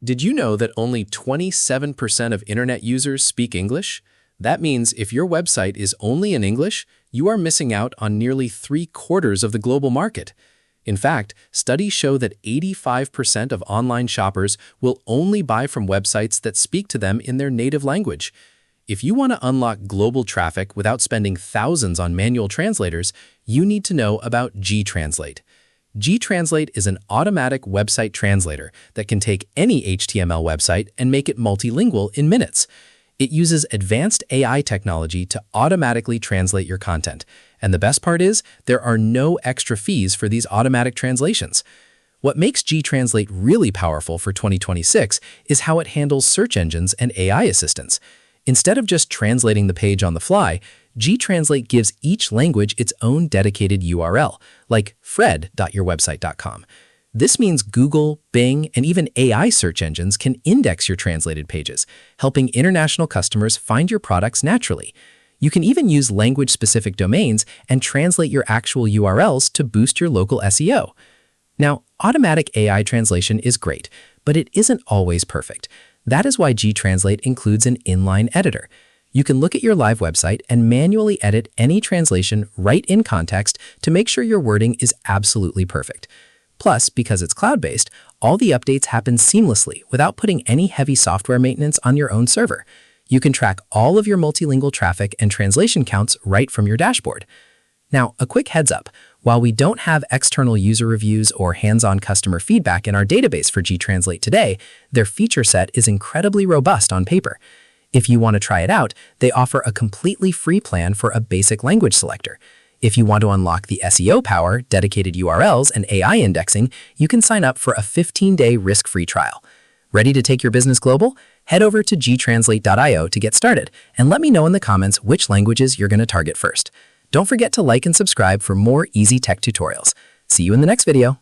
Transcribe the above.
Did you know that only 27% of internet users speak English? That means if your website is only in English, you are missing out on nearly 3/4 of the global market. In fact, studies show that 85% of online shoppers will only buy from websites that speak to them in their native language. If you want to unlock global traffic without spending thousands on manual translators, you need to know about GTranslate. GTranslate is an automatic website translator that can take any HTML website and make it multilingual in minutes. It uses advanced AI technology to automatically translate your content. And the best part is, there are no extra fees for these automatic translations. What makes GTranslate really powerful for 2026 is how it handles search engines and AI assistants. Instead of just translating the page on the fly, GTranslate gives each language its own dedicated URL, like fred.yourwebsite.com. This means Google, Bing, and even AI search engines can index your translated pages, helping international customers find your products naturally. You can even use language-specific domains and translate your actual URLs to boost your local SEO. Now, automatic AI translation is great, but it isn't always perfect. That is why GTranslate includes an inline editor. You can look at your live website and manually edit any translation right in context to make sure your wording is absolutely perfect. Plus, because it's cloud-based, all the updates happen seamlessly without putting any heavy software maintenance on your own server. You can track all of your multilingual traffic and translation counts right from your dashboard. Now, a quick heads up. While we don't have external user reviews or hands-on customer feedback in our database for GTranslate today, their feature set is incredibly robust on paper. If you want to try it out, they offer a completely free plan for a basic language selector. If you want to unlock the SEO power, dedicated URLs, and AI indexing, you can sign up for a 15-day risk-free trial. Ready to take your business global? Head over to gtranslate.io to get started, and let me know in the comments which languages you're going to target first. Don't forget to like and subscribe for more easy tech tutorials. See you in the next video.